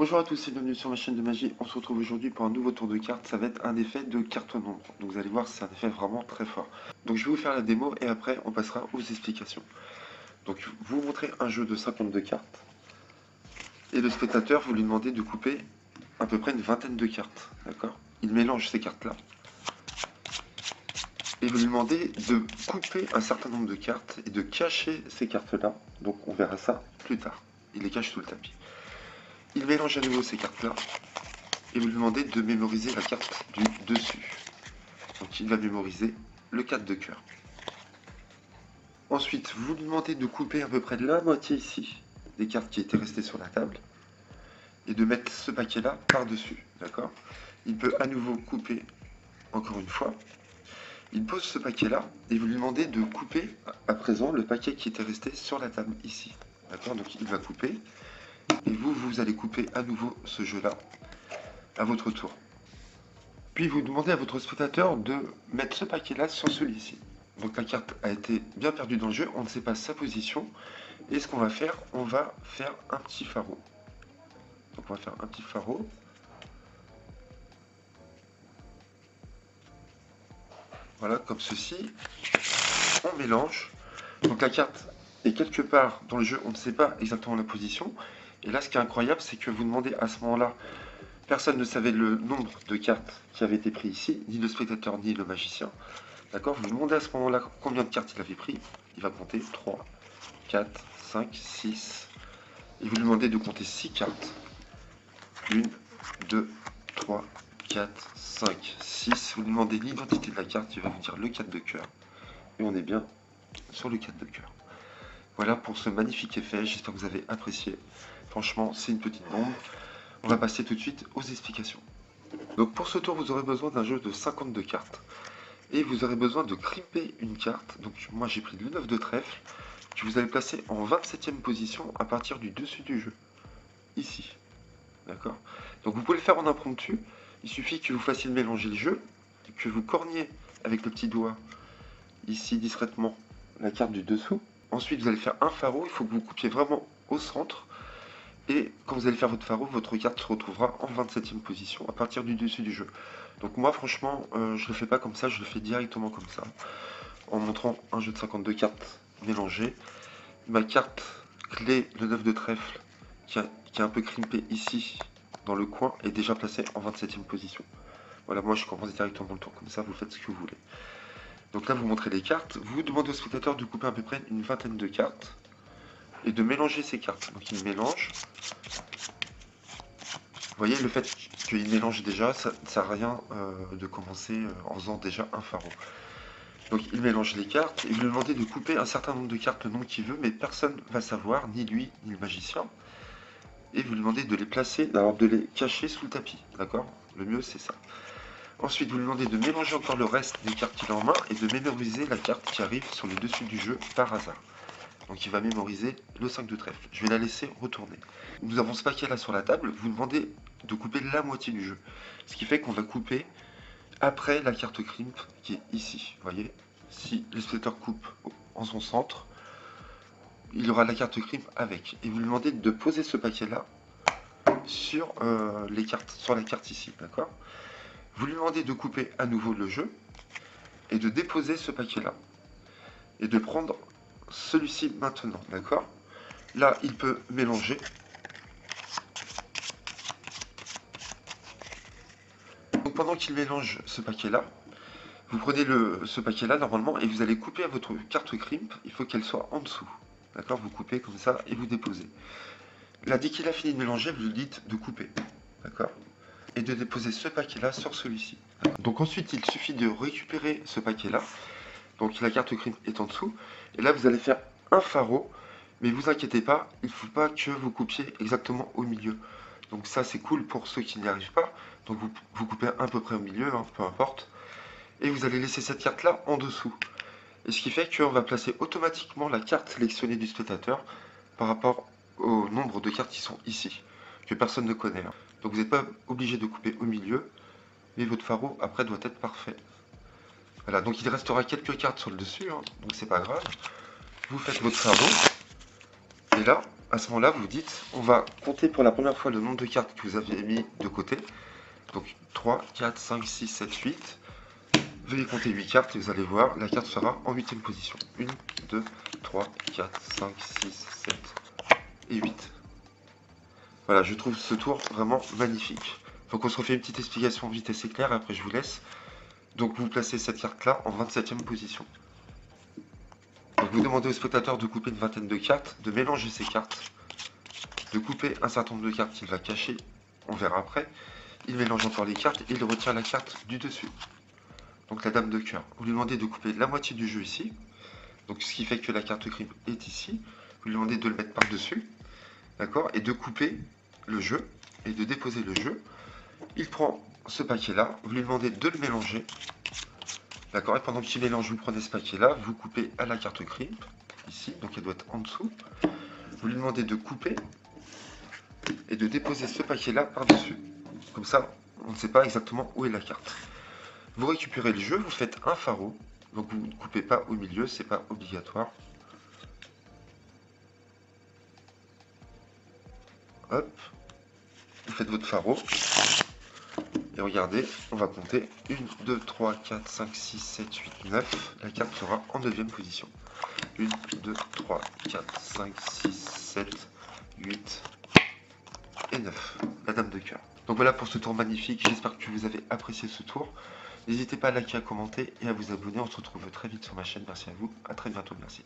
Bonjour à tous et bienvenue sur ma chaîne de magie. On se retrouve aujourd'hui pour un nouveau tour de cartes. Ça va être un effet de carte au nombre. Donc vous allez voir, c'est un effet vraiment très fort. Donc je vais vous faire la démo et après on passera aux explications. Donc vous montrez un jeu de 52 cartes. Et le spectateur, vous lui demandez de couper à peu près une vingtaine de cartes. D'accord? Il mélange ces cartes-là. Et vous lui demandez de couper un certain nombre de cartes et de cacher ces cartes-là. Donc on verra ça plus tard. Il les cache sous le tapis. Il mélange à nouveau ces cartes-là. Et vous lui demandez de mémoriser la carte du dessus. Donc il va mémoriser le 4 de cœur. Ensuite, vous lui demandez de couper à peu près de la moitié ici des cartes qui étaient restées sur la table et de mettre ce paquet-là par-dessus. D'accord? Il peut à nouveau couper encore une fois. Il pose ce paquet-là et vous lui demandez de couper à présent le paquet qui était resté sur la table ici. D'accord? Donc il va couper et vous allez couper à nouveau ce jeu-là à votre tour. Puis vous demandez à votre spectateur de mettre ce paquet-là sur celui-ci. Donc la carte a été bien perdue dans le jeu, on ne sait pas sa position. Et ce qu'on va faire, on va faire un petit pharaon. Donc on va faire un petit pharaon. Voilà, comme ceci. On mélange. Donc la carte est quelque part dans le jeu, on ne sait pas exactement la position. Et là, ce qui est incroyable, c'est que vous demandez à ce moment-là, personne ne savait le nombre de cartes qui avaient été prises ici, ni le spectateur, ni le magicien. D'accord? Vous demandez à ce moment-là combien de cartes il avait pris. Il va compter 3, 4, 5, 6. Et vous lui demandez de compter 6 cartes. 1, 2, 3, 4, 5, 6. Vous lui demandez l'identité de la carte. Il va vous dire le 4 de cœur. Et on est bien sur le 4 de cœur. Voilà pour ce magnifique effet. J'espère que vous avez apprécié. Franchement, c'est une petite bombe. On va passer tout de suite aux explications. Donc pour ce tour, vous aurez besoin d'un jeu de 52 cartes. Et vous aurez besoin de crimper une carte. Donc moi j'ai pris le 9 de trèfle, que vous allez placer en 27e position à partir du dessus du jeu. Ici. D'accord? Donc vous pouvez le faire en impromptu. Il suffit que vous fassiez mélanger le jeu, que vous corniez avec le petit doigt, ici discrètement, la carte du dessous. Ensuite vous allez faire un pharaon, il faut que vous coupiez vraiment au centre. Et quand vous allez faire votre pharaon, votre carte se retrouvera en 27e position à partir du dessus du jeu. Donc moi franchement, je ne le fais pas comme ça, je le fais directement comme ça. En montrant un jeu de 52 cartes mélangées. Ma carte clé, le 9 de trèfle, qui est un peu crimpé ici, dans le coin, est déjà placée en 27e position. Voilà, moi je commence directement le tour comme ça, vous faites ce que vous voulez. Donc là, vous montrez les cartes. Vous demandez au spectateur de couper à peu près une vingtaine de cartes et de mélanger ces cartes. Donc il mélange. Vous voyez, le fait qu'il mélange déjà, ça ne sert à rien de commencer en faisant déjà un pharaon. Donc il mélange les cartes et vous lui demandez de couper un certain nombre de cartes le nombre qu'il veut, mais personne ne va savoir, ni lui, ni le magicien. Et vous lui demandez de les placer, alors de les cacher sous le tapis, d'accord? Le mieux c'est ça. Ensuite vous lui demandez de mélanger encore le reste des cartes qu'il a en main et de mémoriser la carte qui arrive sur le dessus du jeu par hasard. Donc il va mémoriser le 5 de trèfle. Je vais la laisser retourner. Nous avons ce paquet là sur la table, vous demandez de couper la moitié du jeu. Ce qui fait qu'on va couper après la carte crimp qui est ici. Vous voyez, si le spectateur coupe en son centre, il aura la carte crimp avec. Et vous lui demandez de poser ce paquet là sur les cartes, sur la carte ici, d'accord? Vous lui demandez de couper à nouveau le jeu et de déposer ce paquet là et de prendre celui-ci maintenant, d'accord? Là, il peut mélanger. Donc pendant qu'il mélange ce paquet-là, vous prenez ce paquet-là normalement et vous allez couper à votre carte crimp. Il faut qu'elle soit en dessous, d'accord? Vous coupez comme ça et vous déposez. Là, dès qu'il a fini de mélanger, vous lui dites de couper, d'accord? Et de déposer ce paquet-là sur celui-ci. Donc ensuite, il suffit de récupérer ce paquet-là. Donc la carte crimp est en dessous. Et là, vous allez faire un pharaon. Mais vous inquiétez pas, il ne faut pas que vous coupiez exactement au milieu. Donc ça, c'est cool pour ceux qui n'y arrivent pas. Donc vous coupez à peu près au milieu, hein, peu importe. Et vous allez laisser cette carte-là en dessous. Et ce qui fait qu'on va placer automatiquement la carte sélectionnée du spectateur par rapport au nombre de cartes qui sont ici, que personne ne connaît. Hein. Donc vous n'êtes pas obligé de couper au milieu, mais votre pharaon, après, doit être parfait. Voilà, donc il restera quelques cartes sur le dessus, hein, donc c'est pas grave. Vous faites votre pharaon. Et là, à ce moment-là, vous dites, on va compter pour la première fois le nombre de cartes que vous avez mis de côté. Donc 3, 4, 5, 6, 7, 8. Veuillez compter 8 cartes et vous allez voir, la carte sera en 8e position. 1, 2, 3, 4, 5, 6, 7 et 8. Voilà, je trouve ce tour vraiment magnifique. Donc on se refait une petite explication vite et c'est clair, après je vous laisse. Donc vous placez cette carte-là en 27e position. Donc vous demandez au spectateur de couper une vingtaine de cartes, de mélanger ces cartes, de couper un certain nombre de cartes qu'il va cacher, on verra après. Il mélange encore les cartes et il retire la carte du dessus. Donc la dame de cœur. Vous lui demandez de couper la moitié du jeu ici. Donc ce qui fait que la carte crime est ici. Vous lui demandez de le mettre par-dessus. D'accord? Et de couper le jeu et de déposer le jeu. Il prend ce paquet-là. Vous lui demandez de le mélanger. D'accord? Et pendant qu'il mélange, vous prenez ce paquet-là. Vous coupez à la carte crime. Ici. Donc elle doit être en dessous. Vous lui demandez de couper et de déposer ce paquet-là par-dessus. Comme ça, on ne sait pas exactement où est la carte. Vous récupérez le jeu, vous faites un pharo. Donc vous ne coupez pas au milieu, c'est pas obligatoire. Hop. Vous faites votre pharo. Et regardez, on va compter. 1, 2, 3, 4, 5, 6, 7, 8, 9. La carte sera en 9e position. 1, 2, 3, 4, 5, 6, 7, 8 et 9. La dame de cœur. Donc voilà pour ce tour magnifique. J'espère que vous avez apprécié ce tour. N'hésitez pas à liker, à commenter et à vous abonner. On se retrouve très vite sur ma chaîne. Merci à vous. À très bientôt. Merci.